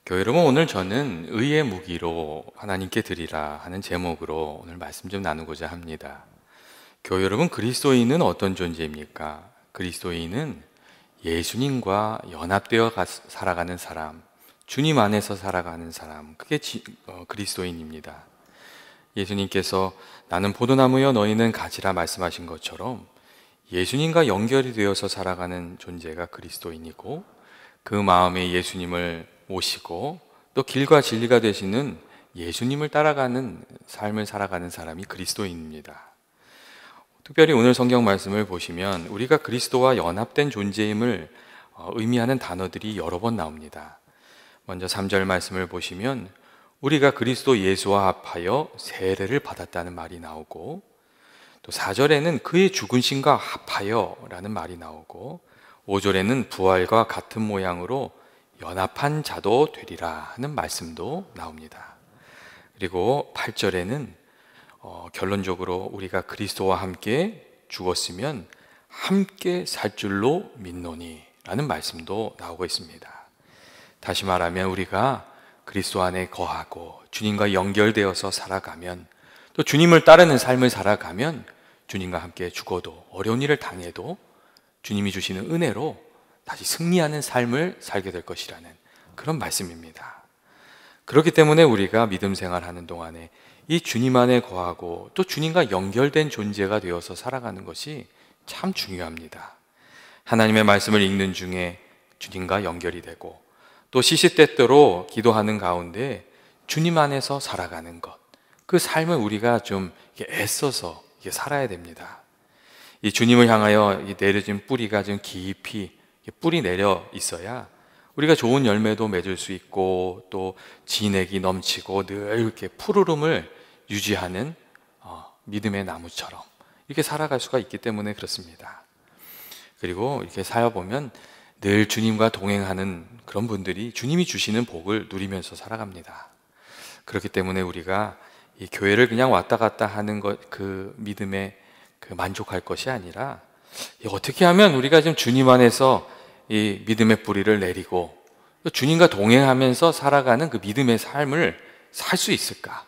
교회 여러분, 오늘 저는 의의 무기로 하나님께 드리라 하는 제목으로 오늘 말씀 좀 나누고자 합니다. 교회 여러분, 그리스도인은 어떤 존재입니까? 그리스도인은 예수님과 연합되어 살아가는 사람, 주님 안에서 살아가는 사람, 그게 그리스도인입니다. 예수님께서 나는 포도나무여 너희는 가지라 말씀하신 것처럼 예수님과 연결이 되어서 살아가는 존재가 그리스도인이고, 그 마음에 예수님을 모시고 또 길과 진리가 되시는 예수님을 따라가는 삶을 살아가는 사람이 그리스도인입니다. 특별히 오늘 성경 말씀을 보시면 우리가 그리스도와 연합된 존재임을 의미하는 단어들이 여러 번 나옵니다. 먼저 3절 말씀을 보시면 우리가 그리스도 예수와 합하여 세례를 받았다는 말이 나오고, 또 4절에는 그의 죽으심과 합하여 라는 말이 나오고, 5절에는 부활과 같은 모양으로 연합한 자도 되리라 하는 말씀도 나옵니다. 그리고 8절에는 결론적으로 우리가 그리스도와 함께 죽었으면 함께 살 줄로 믿노니 라는 말씀도 나오고 있습니다. 다시 말하면 우리가 그리스도 안에 거하고 주님과 연결되어서 살아가면, 또 주님을 따르는 삶을 살아가면 주님과 함께 죽어도, 어려운 일을 당해도 주님이 주시는 은혜로 다시 승리하는 삶을 살게 될 것이라는 그런 말씀입니다. 그렇기 때문에 우리가 믿음 생활하는 동안에 이 주님 안에 거하고 또 주님과 연결된 존재가 되어서 살아가는 것이 참 중요합니다. 하나님의 말씀을 읽는 중에 주님과 연결이 되고, 또 시시때때로 기도하는 가운데 주님 안에서 살아가는 것, 그 삶을 우리가 좀 애써서 살아야 됩니다. 이 주님을 향하여 내려진 뿌리가 좀 깊이 뿌리 내려 있어야 우리가 좋은 열매도 맺을 수 있고, 또 진액이 넘치고 늘 이렇게 푸르름을 유지하는 믿음의 나무처럼 이렇게 살아갈 수가 있기 때문에 그렇습니다. 그리고 이렇게 살아보면 늘 주님과 동행하는 그런 분들이 주님이 주시는 복을 누리면서 살아갑니다. 그렇기 때문에 우리가 이 교회를 그냥 왔다 갔다 하는 것, 그 믿음에 만족할 것이 아니라, 어떻게 하면 우리가 좀 주님 안에서 이 믿음의 뿌리를 내리고 주님과 동행하면서 살아가는 그 믿음의 삶을 살 수 있을까?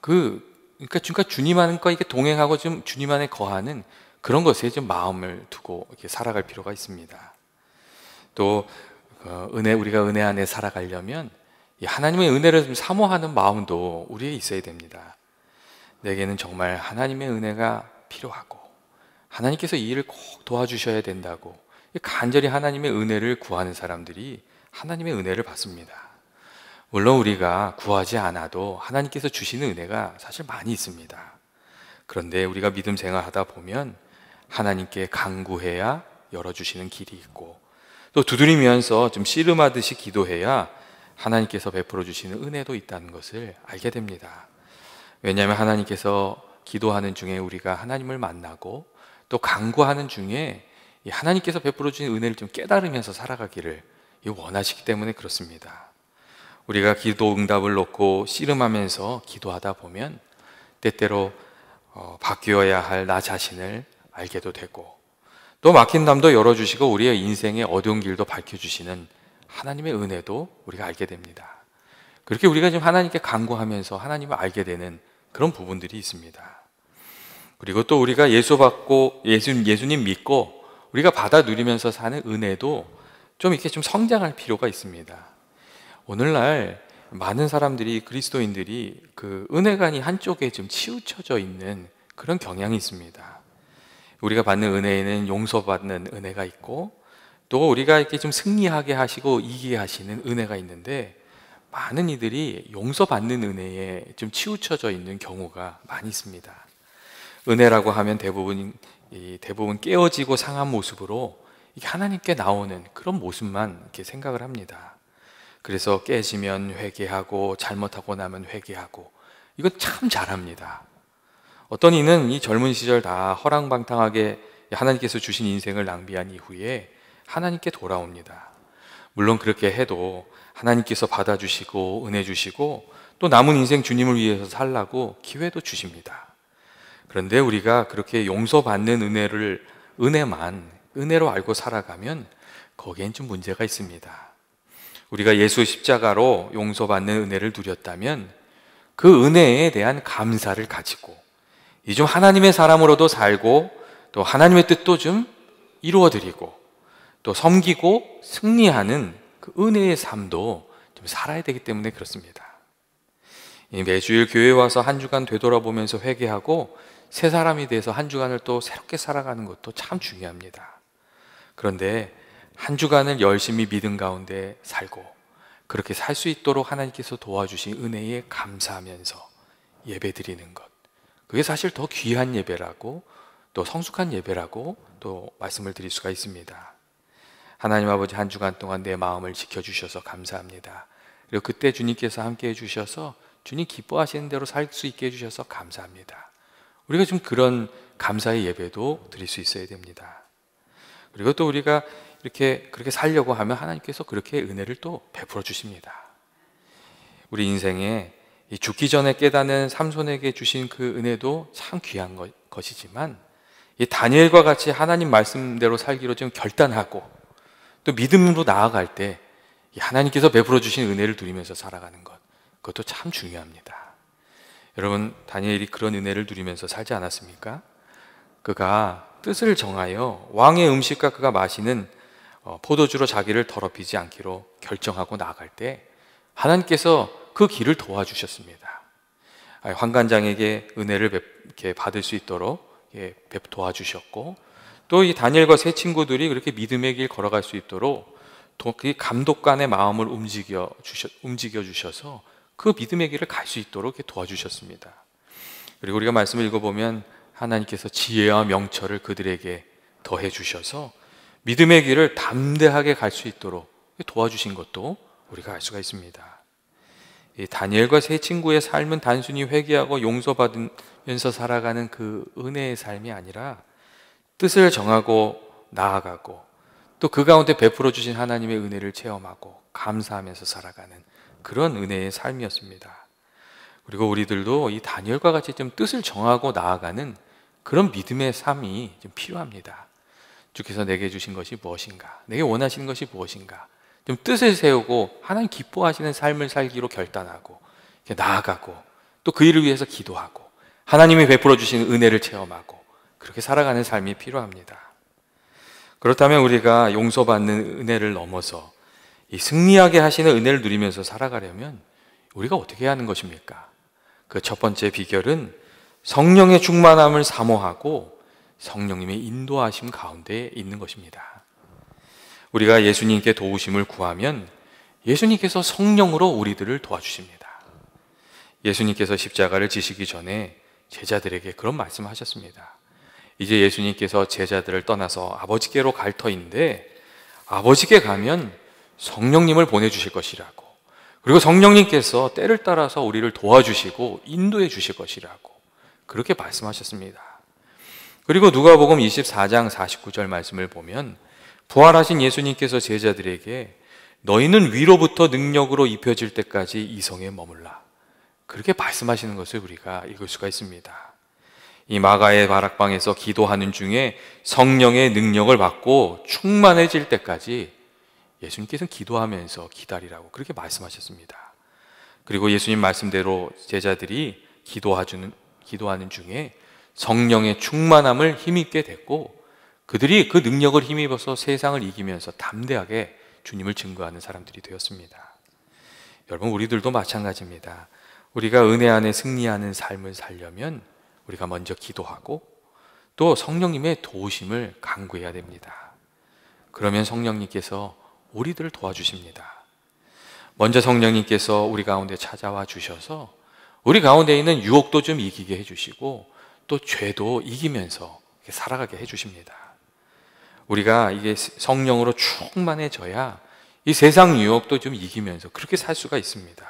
그러니까 주님 안과 이렇게 동행하고 좀 주님 안에 거하는 그런 것에 좀 마음을 두고 이렇게 살아갈 필요가 있습니다. 또 우리가 은혜 안에 살아가려면 이 하나님의 은혜를 좀 사모하는 마음도 우리에 있어야 됩니다. 내게는 정말 하나님의 은혜가 필요하고 하나님께서 이 일을 꼭 도와주셔야 된다고 간절히 하나님의 은혜를 구하는 사람들이 하나님의 은혜를 받습니다. 물론 우리가 구하지 않아도 하나님께서 주시는 은혜가 사실 많이 있습니다. 그런데 우리가 믿음 생활하다 보면 하나님께 간구해야 열어주시는 길이 있고, 또 두드리면서 좀 씨름하듯이 기도해야 하나님께서 베풀어 주시는 은혜도 있다는 것을 알게 됩니다. 왜냐하면 하나님께서 기도하는 중에 우리가 하나님을 만나고, 또 간구하는 중에 하나님께서 베풀어 주신 은혜를 좀 깨달으면서 살아가기를 원하시기 때문에 그렇습니다. 우리가 기도 응답을 놓고 씨름하면서 기도하다 보면 때때로 바뀌어야 할 나 자신을 알게도 되고, 또 막힌 담도 열어주시고 우리의 인생의 어두운 길도 밝혀주시는 하나님의 은혜도 우리가 알게 됩니다. 그렇게 우리가 지금 하나님께 간구하면서 하나님을 알게 되는 그런 부분들이 있습니다. 그리고 또 우리가 예수님 믿고 우리가 받아 누리면서 사는 은혜도 좀 이렇게 좀 성장할 필요가 있습니다. 오늘날 많은 사람들이, 그리스도인들이 그 은혜관이 한쪽에 좀 치우쳐져 있는 그런 경향이 있습니다. 우리가 받는 은혜에는 용서받는 은혜가 있고, 또 우리가 이렇게 좀 승리하게 하시고 이기게 하시는 은혜가 있는데, 많은 이들이 용서받는 은혜에 좀 치우쳐져 있는 경우가 많이 있습니다. 은혜라고 하면 대부분 깨어지고 상한 모습으로 하나님께 나오는 그런 모습만 이렇게 생각을 합니다. 그래서 깨지면 회개하고 잘못하고 나면 회개하고, 이건 참 잘합니다. 어떤 이는 이 젊은 시절 다 허랑방탕하게 하나님께서 주신 인생을 낭비한 이후에 하나님께 돌아옵니다. 물론 그렇게 해도 하나님께서 받아주시고 은혜 주시고 또 남은 인생 주님을 위해서 살라고 기회도 주십니다. 그런데 우리가 그렇게 용서받는 은혜로 알고 살아가면 거기엔 좀 문제가 있습니다. 우리가 예수 십자가로 용서받는 은혜를 누렸다면 그 은혜에 대한 감사를 가지고 이 좀 하나님의 사람으로도 살고 또 하나님의 뜻도 좀 이루어드리고 또 섬기고 승리하는 그 은혜의 삶도 좀 살아야 되기 때문에 그렇습니다. 매주일 교회에 와서 한 주간 되돌아보면서 회개하고 새 사람이 돼서 한 주간을 또 새롭게 살아가는 것도 참 중요합니다. 그런데 한 주간을 열심히 믿음 가운데 살고 그렇게 살 수 있도록 하나님께서 도와주신 은혜에 감사하면서 예배드리는 것, 그게 사실 더 귀한 예배라고 또 성숙한 예배라고 또 말씀을 드릴 수가 있습니다. 하나님 아버지, 한 주간 동안 내 마음을 지켜주셔서 감사합니다. 그리고 그때 주님께서 함께 해주셔서 주님 기뻐하시는 대로 살 수 있게 해주셔서 감사합니다. 우리가 좀 그런 감사의 예배도 드릴 수 있어야 됩니다. 그리고 또 우리가 그렇게 살려고 하면 하나님께서 그렇게 은혜를 또 베풀어 주십니다. 우리 인생에 이 죽기 전에 깨닫는 삼손에게 주신 그 은혜도 참 귀한 것이지만 이 다니엘과 같이 하나님 말씀대로 살기로 좀 결단하고 또 믿음으로 나아갈 때 하나님께서 베풀어 주신 은혜를 누리면서 살아가는 것, 그것도 참 중요합니다. 여러분, 다니엘이 그런 은혜를 누리면서 살지 않았습니까? 그가 뜻을 정하여 왕의 음식과 그가 마시는 포도주로 자기를 더럽히지 않기로 결정하고 나아갈 때 하나님께서 그 길을 도와주셨습니다. 환관장에게 은혜를 이렇게 받을 수 있도록 도와주셨고 또 이 다니엘과 세 친구들이 그렇게 믿음의 길 걸어갈 수 있도록 그 감독관의 마음을 움직여 주셔서 그 믿음의 길을 갈 수 있도록 도와주셨습니다. 그리고 우리가 말씀을 읽어보면 하나님께서 지혜와 명철을 그들에게 더해 주셔서 믿음의 길을 담대하게 갈 수 있도록 도와주신 것도 우리가 알 수가 있습니다. 이 다니엘과 세 친구의 삶은 단순히 회개하고 용서받으면서 살아가는 그 은혜의 삶이 아니라 뜻을 정하고 나아가고 또 그 가운데 베풀어 주신 하나님의 은혜를 체험하고 감사하면서 살아가는 그런 은혜의 삶이었습니다. 그리고 우리들도 이 다니엘과 같이 좀 뜻을 정하고 나아가는 그런 믿음의 삶이 좀 필요합니다. 주께서 내게 주신 것이 무엇인가? 내게 원하시는 것이 무엇인가? 좀 뜻을 세우고 하나님 기뻐하시는 삶을 살기로 결단하고 나아가고 또 그 일을 위해서 기도하고 하나님이 베풀어 주시는 은혜를 체험하고 그렇게 살아가는 삶이 필요합니다. 그렇다면 우리가 용서받는 은혜를 넘어서 이 승리하게 하시는 은혜를 누리면서 살아가려면 우리가 어떻게 해야 하는 것입니까? 그 첫 번째 비결은 성령의 충만함을 사모하고 성령님의 인도하심 가운데 있는 것입니다. 우리가 예수님께 도우심을 구하면 예수님께서 성령으로 우리들을 도와주십니다. 예수님께서 십자가를 지시기 전에 제자들에게 그런 말씀을 하셨습니다. 이제 예수님께서 제자들을 떠나서 아버지께로 갈 터인데 아버지께 가면 성령님을 보내주실 것이라고, 그리고 성령님께서 때를 따라서 우리를 도와주시고 인도해 주실 것이라고 그렇게 말씀하셨습니다. 그리고 누가복음 24장 49절 말씀을 보면 부활하신 예수님께서 제자들에게 너희는 위로부터 능력으로 입혀질 때까지 이 성에 머물라, 그렇게 말씀하시는 것을 우리가 읽을 수가 있습니다. 이 마가의 바락방에서 기도하는 중에 성령의 능력을 받고 충만해질 때까지 예수님께서는 기도하면서 기다리라고 그렇게 말씀하셨습니다. 그리고 예수님 말씀대로 제자들이 기도하는 중에 성령의 충만함을 힘입게 됐고 그들이 그 능력을 힘입어서 세상을 이기면서 담대하게 주님을 증거하는 사람들이 되었습니다. 여러분, 우리들도 마찬가지입니다. 우리가 은혜 안에 승리하는 삶을 살려면 우리가 먼저 기도하고 또 성령님의 도우심을 간구해야 됩니다. 그러면 성령님께서 우리들을 도와주십니다. 먼저 성령님께서 우리 가운데 찾아와 주셔서 우리 가운데 있는 유혹도 좀 이기게 해주시고 또 죄도 이기면서 살아가게 해주십니다. 우리가 이게 성령으로 충만해져야 이 세상 유혹도 좀 이기면서 그렇게 살 수가 있습니다.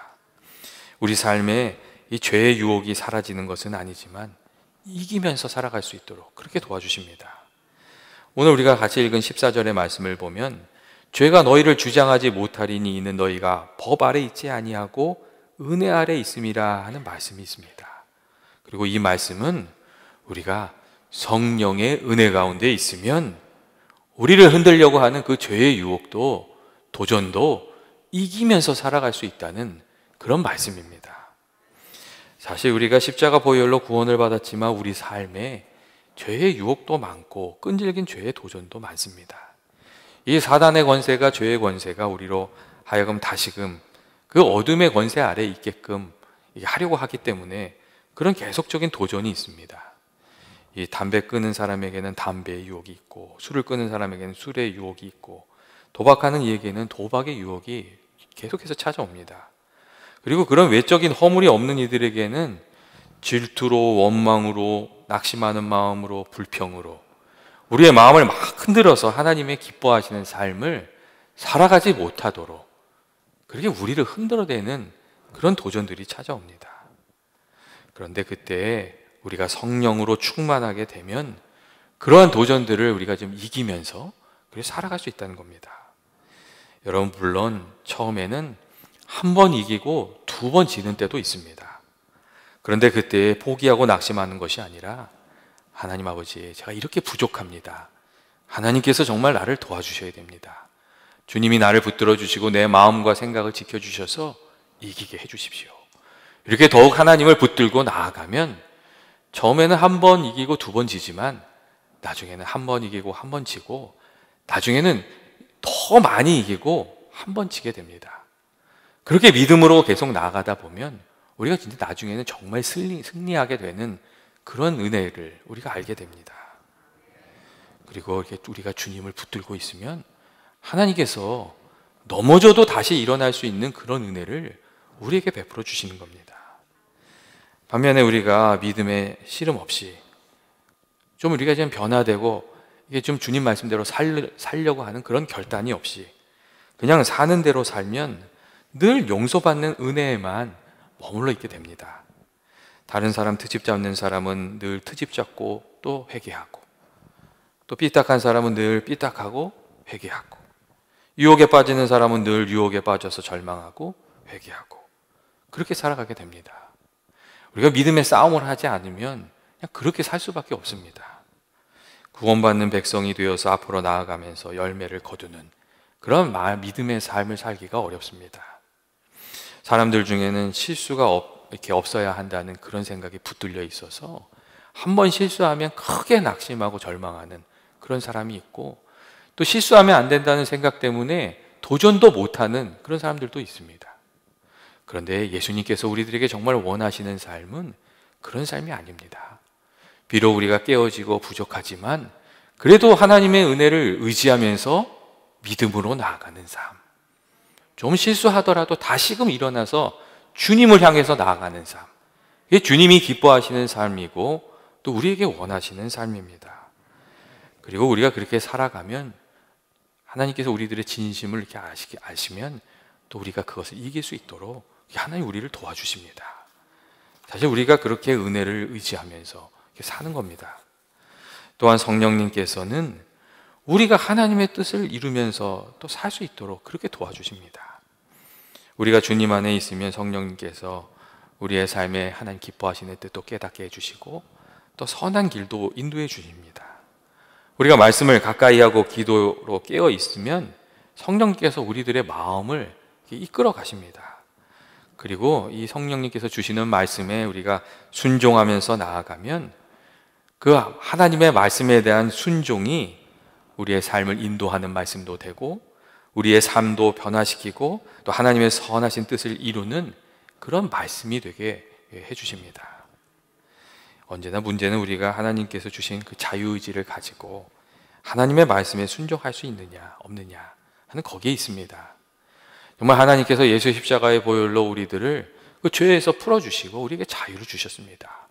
우리 삶에 이 죄의 유혹이 사라지는 것은 아니지만 이기면서 살아갈 수 있도록 그렇게 도와주십니다. 오늘 우리가 같이 읽은 14절의 말씀을 보면 죄가 너희를 주장하지 못하리니 이는 너희가 법 아래 있지 아니하고 은혜 아래 있음이라 하는 말씀이 있습니다. 그리고 이 말씀은 우리가 성령의 은혜 가운데 있으면 우리를 흔들려고 하는 그 죄의 유혹도 도전도 이기면서 살아갈 수 있다는 그런 말씀입니다. 사실 우리가 십자가 보혈로 구원을 받았지만 우리 삶에 죄의 유혹도 많고 끈질긴 죄의 도전도 많습니다. 이 사단의 권세가, 죄의 권세가 우리로 하여금 다시금 그 어둠의 권세 아래에 있게끔 하려고 하기 때문에 그런 계속적인 도전이 있습니다. 이 담배 끊는 사람에게는 담배의 유혹이 있고, 술을 끊는 사람에게는 술의 유혹이 있고, 도박하는 이에게는 도박의 유혹이 계속해서 찾아옵니다. 그리고 그런 외적인 허물이 없는 이들에게는 질투로, 원망으로, 낙심하는 마음으로, 불평으로 우리의 마음을 막 흔들어서 하나님의 기뻐하시는 삶을 살아가지 못하도록 그렇게 우리를 흔들어대는 그런 도전들이 찾아옵니다. 그런데 그때 우리가 성령으로 충만하게 되면 그러한 도전들을 우리가 좀 이기면서 그렇게 살아갈 수 있다는 겁니다. 여러분, 물론 처음에는 한 번 이기고 두 번 지는 때도 있습니다. 그런데 그때 포기하고 낙심하는 것이 아니라, 하나님 아버지, 제가 이렇게 부족합니다. 하나님께서 정말 나를 도와주셔야 됩니다. 주님이 나를 붙들어 주시고 내 마음과 생각을 지켜주셔서 이기게 해주십시오. 이렇게 더욱 하나님을 붙들고 나아가면 처음에는 한 번 이기고 두 번 지지만 나중에는 한 번 이기고 한 번 지고 나중에는 더 많이 이기고 한 번 지게 됩니다. 그렇게 믿음으로 계속 나아가다 보면 우리가 진짜 나중에는 정말 승리하게 되는 그런 은혜를 우리가 알게 됩니다. 그리고 이렇게 우리가 주님을 붙들고 있으면 하나님께서 넘어져도 다시 일어날 수 있는 그런 은혜를 우리에게 베풀어 주시는 겁니다. 반면에 우리가 믿음의 씨름 없이 좀 우리가 좀 변화되고 이게 좀 주님 말씀대로 살려고 하는 그런 결단이 없이 그냥 사는 대로 살면 늘 용서받는 은혜에만 머물러 있게 됩니다. 다른 사람 트집 잡는 사람은 늘 트집 잡고 또 회개하고, 또 삐딱한 사람은 늘 삐딱하고 회개하고, 유혹에 빠지는 사람은 늘 유혹에 빠져서 절망하고 회개하고, 그렇게 살아가게 됩니다. 우리가 믿음의 싸움을 하지 않으면 그냥 그렇게 살 수밖에 없습니다. 구원받는 백성이 되어서 앞으로 나아가면서 열매를 거두는 그런 믿음의 삶을 살기가 어렵습니다. 사람들 중에는 실수가 이렇게 없어야 한다는 그런 생각이 붙들려 있어서 한 번 실수하면 크게 낙심하고 절망하는 그런 사람이 있고, 또 실수하면 안 된다는 생각 때문에 도전도 못하는 그런 사람들도 있습니다. 그런데 예수님께서 우리들에게 정말 원하시는 삶은 그런 삶이 아닙니다. 비록 우리가 깨어지고 부족하지만 그래도 하나님의 은혜를 의지하면서 믿음으로 나아가는 삶, 좀 실수하더라도 다시금 일어나서 주님을 향해서 나아가는 삶, 이게 주님이 기뻐하시는 삶이고 또 우리에게 원하시는 삶입니다. 그리고 우리가 그렇게 살아가면 하나님께서 우리들의 진심을 이렇게 아시면 또 우리가 그것을 이길 수 있도록 하나님 우리를 도와주십니다. 사실 우리가 그렇게 은혜를 의지하면서 이렇게 사는 겁니다. 또한 성령님께서는 우리가 하나님의 뜻을 이루면서 또 살 수 있도록 그렇게 도와주십니다. 우리가 주님 안에 있으면 성령님께서 우리의 삶에 하나님 기뻐하시는 뜻도 깨닫게 해주시고 또 선한 길도 인도해 주십니다. 우리가 말씀을 가까이 하고 기도로 깨어 있으면 성령님께서 우리들의 마음을 이끌어 가십니다. 그리고 이 성령님께서 주시는 말씀에 우리가 순종하면서 나아가면 그 하나님의 말씀에 대한 순종이 우리의 삶을 인도하는 말씀도 되고 우리의 삶도 변화시키고 또 하나님의 선하신 뜻을 이루는 그런 말씀이 되게 해주십니다. 언제나 문제는 우리가 하나님께서 주신 그 자유의지를 가지고 하나님의 말씀에 순종할 수 있느냐 없느냐 하는 거기에 있습니다. 정말 하나님께서 예수 십자가의 보혈로 우리들을 그 죄에서 풀어주시고 우리에게 자유를 주셨습니다.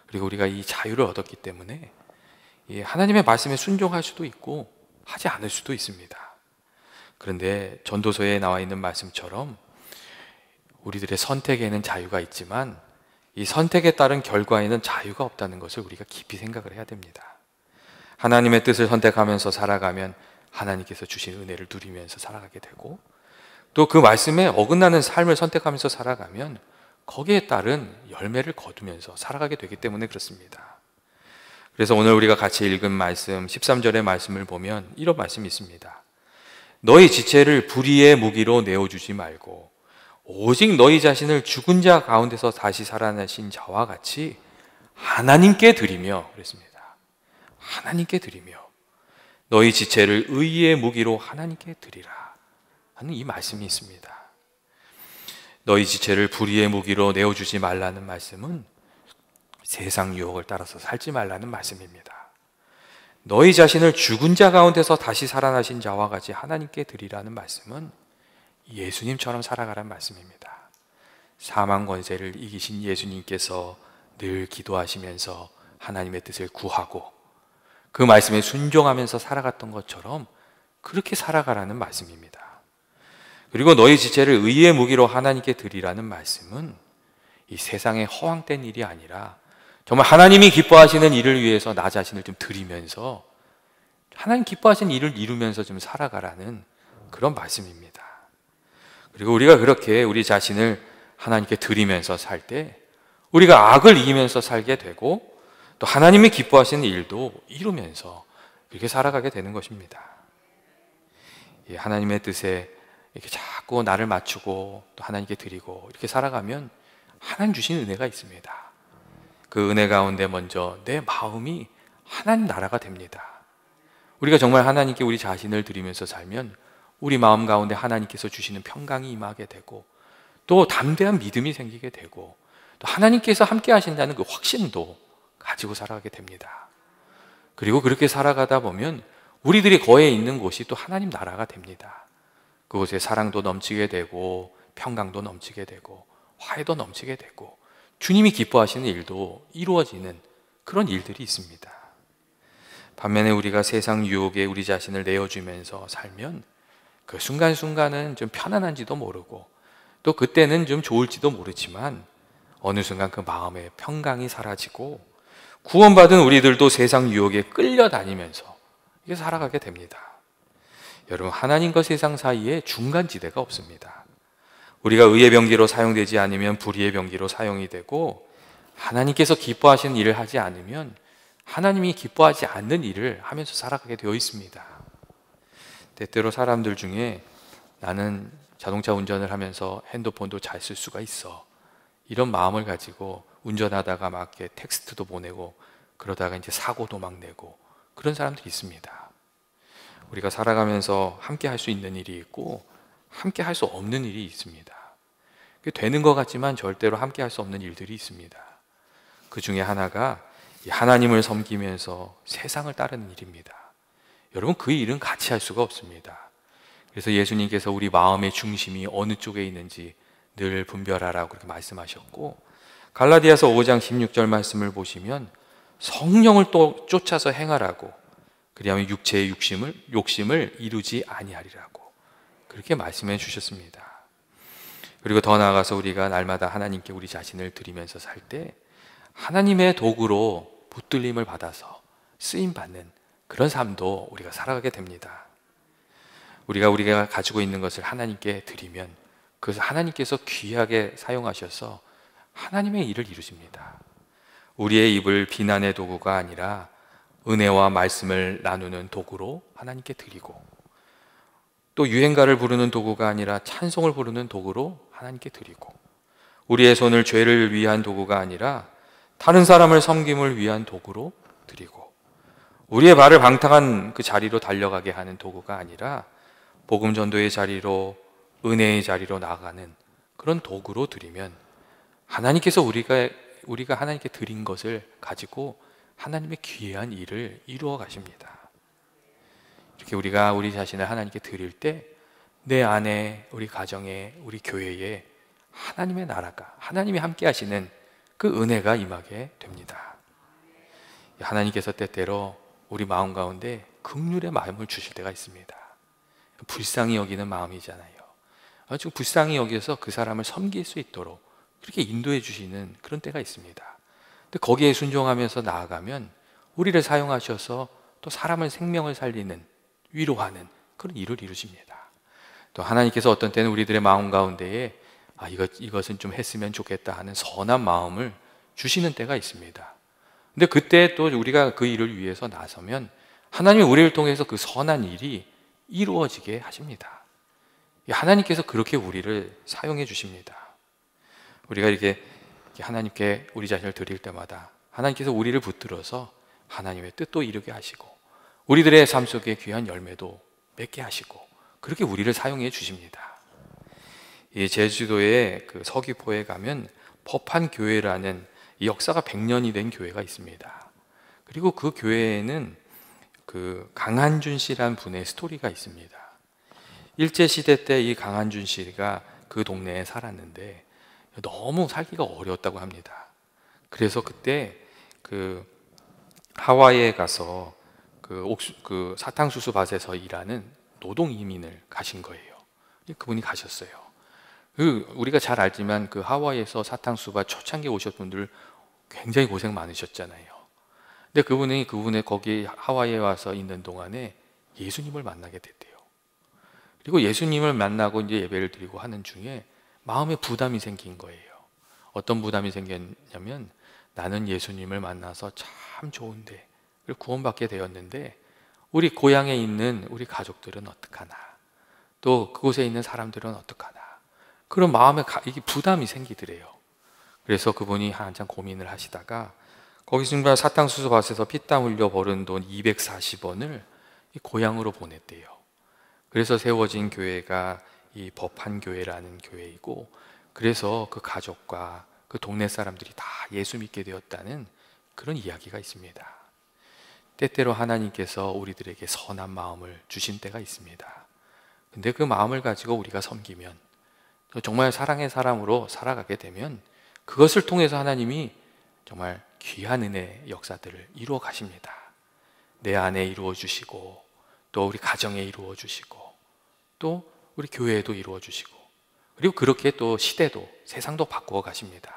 그리고 우리가 이 자유를 얻었기 때문에 하나님의 말씀에 순종할 수도 있고 하지 않을 수도 있습니다. 그런데 전도서에 나와 있는 말씀처럼 우리들의 선택에는 자유가 있지만 이 선택에 따른 결과에는 자유가 없다는 것을 우리가 깊이 생각을 해야 됩니다. 하나님의 뜻을 선택하면서 살아가면 하나님께서 주신 은혜를 누리면서 살아가게 되고 또 그 말씀에 어긋나는 삶을 선택하면서 살아가면 거기에 따른 열매를 거두면서 살아가게 되기 때문에 그렇습니다. 그래서 오늘 우리가 같이 읽은 말씀 13절의 말씀을 보면 이런 말씀이 있습니다. 너희 지체를 불의의 무기로 내어주지 말고 오직 너희 자신을 죽은 자 가운데서 다시 살아나신 자와 같이 하나님께 드리며, 그랬습니다. 하나님께 드리며 너희 지체를 의의 무기로 하나님께 드리라 하는 이 말씀이 있습니다. 너희 지체를 불의의 무기로 내어주지 말라는 말씀은 세상 유혹을 따라서 살지 말라는 말씀입니다. 너희 자신을 죽은 자 가운데서 다시 살아나신 자와 같이 하나님께 드리라는 말씀은 예수님처럼 살아가라는 말씀입니다. 사망 권세를 이기신 예수님께서 늘 기도하시면서 하나님의 뜻을 구하고 그 말씀에 순종하면서 살아갔던 것처럼 그렇게 살아가라는 말씀입니다. 그리고 너희 지체를 의의 무기로 하나님께 드리라는 말씀은 이 세상에 허황된 일이 아니라 정말 하나님이 기뻐하시는 일을 위해서 나 자신을 좀 드리면서 하나님 기뻐하시는 일을 이루면서 좀 살아가라는 그런 말씀입니다. 그리고 우리가 그렇게 우리 자신을 하나님께 드리면서 살 때 우리가 악을 이기면서 살게 되고 또 하나님이 기뻐하시는 일도 이루면서 그렇게 살아가게 되는 것입니다. 하나님의 뜻에 이렇게 자꾸 나를 맞추고 또 하나님께 드리고 이렇게 살아가면 하나님 주신 은혜가 있습니다. 그 은혜 가운데 먼저 내 마음이 하나님 나라가 됩니다. 우리가 정말 하나님께 우리 자신을 드리면서 살면 우리 마음 가운데 하나님께서 주시는 평강이 임하게 되고 또 담대한 믿음이 생기게 되고 또 하나님께서 함께 하신다는 그 확신도 가지고 살아가게 됩니다. 그리고 그렇게 살아가다 보면 우리들이 거해 있는 곳이 또 하나님 나라가 됩니다. 그곳에 사랑도 넘치게 되고 평강도 넘치게 되고 화해도 넘치게 되고 주님이 기뻐하시는 일도 이루어지는 그런 일들이 있습니다. 반면에 우리가 세상 유혹에 우리 자신을 내어주면서 살면 그 순간순간은 좀 편안한지도 모르고 또 그때는 좀 좋을지도 모르지만 어느 순간 그 마음의 평강이 사라지고 구원받은 우리들도 세상 유혹에 끌려다니면서 이게 살아가게 됩니다. 여러분, 하나님과 세상 사이에 중간지대가 없습니다. 우리가 의의 병기로 사용되지 않으면 불의의 병기로 사용이 되고 하나님께서 기뻐하시는 일을 하지 않으면 하나님이 기뻐하지 않는 일을 하면서 살아가게 되어 있습니다. 때때로 사람들 중에 나는 자동차 운전을 하면서 핸드폰도 잘 쓸 수가 있어, 이런 마음을 가지고 운전하다가 막 이렇게 텍스트도 보내고 그러다가 이제 사고도 막 내고 그런 사람들이 있습니다. 우리가 살아가면서 함께 할 수 있는 일이 있고 함께 할 수 없는 일이 있습니다. 되는 것 같지만 절대로 함께 할 수 없는 일들이 있습니다. 그 중에 하나가 하나님을 섬기면서 세상을 따르는 일입니다. 여러분, 그 일은 같이 할 수가 없습니다. 그래서 예수님께서 우리 마음의 중심이 어느 쪽에 있는지 늘 분별하라고 그렇게 말씀하셨고, 갈라디아서 5장 16절 말씀을 보시면 성령을 또 쫓아서 행하라고, 그리하면 육체의 욕심을 이루지 아니하리라고 그렇게 말씀해 주셨습니다. 그리고 더 나아가서 우리가 날마다 하나님께 우리 자신을 드리면서 살 때 하나님의 도구로 붙들림을 받아서 쓰임받는 그런 삶도 우리가 살아가게 됩니다. 우리가 가지고 있는 것을 하나님께 드리면 그것을 하나님께서 귀하게 사용하셔서 하나님의 일을 이루십니다. 우리의 입을 비난의 도구가 아니라 은혜와 말씀을 나누는 도구로 하나님께 드리고, 또 유행가를 부르는 도구가 아니라 찬송을 부르는 도구로 하나님께 드리고, 우리의 손을 죄를 위한 도구가 아니라 다른 사람을 섬김을 위한 도구로 드리고, 우리의 발을 방탕한 그 자리로 달려가게 하는 도구가 아니라 복음 전도의 자리로, 은혜의 자리로 나아가는 그런 도구로 드리면 하나님께서 우리가 하나님께 드린 것을 가지고 하나님의 귀한 일을 이루어 가십니다. 이렇게 우리가 우리 자신을 하나님께 드릴 때 내 안에, 우리 가정에, 우리 교회에 하나님의 나라가, 하나님이 함께 하시는 그 은혜가 임하게 됩니다. 하나님께서 때때로 우리 마음 가운데 긍휼의 마음을 주실 때가 있습니다. 불쌍히 여기는 마음이잖아요. 지금 불쌍히 여기서 그 사람을 섬길 수 있도록 그렇게 인도해 주시는 그런 때가 있습니다. 근데 거기에 순종하면서 나아가면 우리를 사용하셔서 또 사람의 생명을 살리는, 위로하는 그런 일을 이루십니다. 또 하나님께서 어떤 때는 우리들의 마음 가운데에 이것은 좀 했으면 좋겠다 하는 선한 마음을 주시는 때가 있습니다. 근데 그때 또 우리가 그 일을 위해서 나서면 하나님이 우리를 통해서 그 선한 일이 이루어지게 하십니다. 하나님께서 그렇게 우리를 사용해 주십니다. 우리가 이렇게 하나님께 우리 자신을 드릴 때마다 하나님께서 우리를 붙들어서 하나님의 뜻도 이루게 하시고 우리들의 삶 속에 귀한 열매도 맺게 하시고 그렇게 우리를 사용해 주십니다. 이 제주도의 그 서귀포에 가면 법한교회라는 이 역사가 100년이 된 교회가 있습니다. 그리고 그 교회에는 그 강한준 씨란 분의 스토리가 있습니다. 일제시대 때 이 강한준 씨가 그 동네에 살았는데 너무 살기가 어려웠다고 합니다. 그래서 그때 그 하와이에 가서 그 사탕수수 밭에서 일하는 노동 이민을 가신 거예요. 그분이 가셨어요. 우리가 잘 알지만 그 하와이에서 사탕수수밭 초창기에 오셨던 분들 굉장히 고생 많으셨잖아요. 근데 그분의 거기 하와이에 와서 있는 동안에 예수님을 만나게 됐대요. 그리고 예수님을 만나고 이제 예배를 드리고 하는 중에 마음에 부담이 생긴 거예요. 어떤 부담이 생겼냐면 나는 예수님을 만나서 참 좋은데 구원받게 되었는데 우리 고향에 있는 우리 가족들은 어떡하나, 또 그곳에 있는 사람들은 어떡하나, 그런 마음에 이게 부담이 생기더래요. 그래서 그분이 한참 고민을 하시다가 거기 정말 사탕수수 밭에서 피땀 흘려 벌은 돈 240원을 고향으로 보냈대요. 그래서 세워진 교회가 이 법한교회라는 교회이고, 그래서 그 가족과 그 동네 사람들이 다 예수 믿게 되었다는 그런 이야기가 있습니다. 때때로 하나님께서 우리들에게 선한 마음을 주신 때가 있습니다. 근데 그 마음을 가지고 우리가 섬기면, 정말 사랑의 사람으로 살아가게 되면 그것을 통해서 하나님이 정말 귀한 은혜의 역사들을 이루어 가십니다. 내 안에 이루어 주시고, 또 우리 가정에 이루어 주시고, 또 우리 교회에도 이루어 주시고, 그리고 그렇게 또 시대도 세상도 바꾸어 가십니다.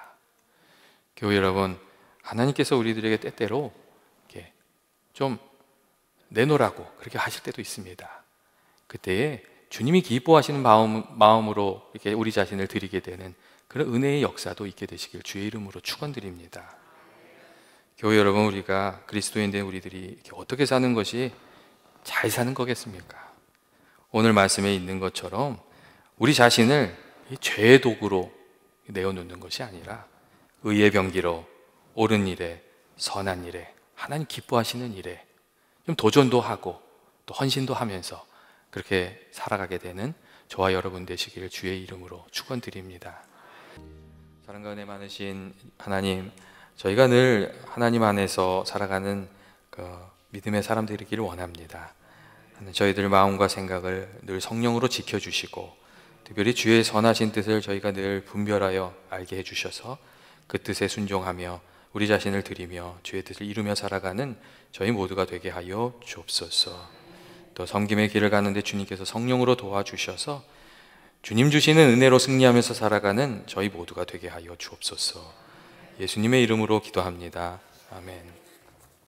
교회 여러분, 하나님께서 우리들에게 때때로 이렇게 좀 내놓으라고 그렇게 하실 때도 있습니다. 그때에 주님이 기뻐하시는 마음으로 이렇게 우리 자신을 드리게 되는 그런 은혜의 역사도 있게 되시길 주의 이름으로 축원드립니다. 교회 여러분, 우리가 그리스도인된 우리들이 이렇게 어떻게 사는 것이 잘 사는 거겠습니까? 오늘 말씀에 있는 것처럼 우리 자신을 죄의 도구로 내어놓는 것이 아니라 의의 병기로 옳은 일에, 선한 일에, 하나님 기뻐하시는 일에 좀 도전도 하고 또 헌신도 하면서 그렇게 살아가게 되는 저와 여러분 되시기를 주의 이름으로 축원드립니다. 사랑과 은혜 많으신 하나님, 저희가 늘 하나님 안에서 살아가는 그 믿음의 사람들이기를 원합니다. 저희들 마음과 생각을 늘 성령으로 지켜주시고, 특별히 주의 선하신 뜻을 저희가 늘 분별하여 알게 해주셔서 그 뜻에 순종하며 우리 자신을 드리며 주의 뜻을 이루며 살아가는 저희 모두가 되게 하여 주옵소서. 또 섬김의 길을 가는데 주님께서 성령으로 도와주셔서 주님 주시는 은혜로 승리하면서 살아가는 저희 모두가 되게 하여 주옵소서. 예수님의 이름으로 기도합니다. 아멘.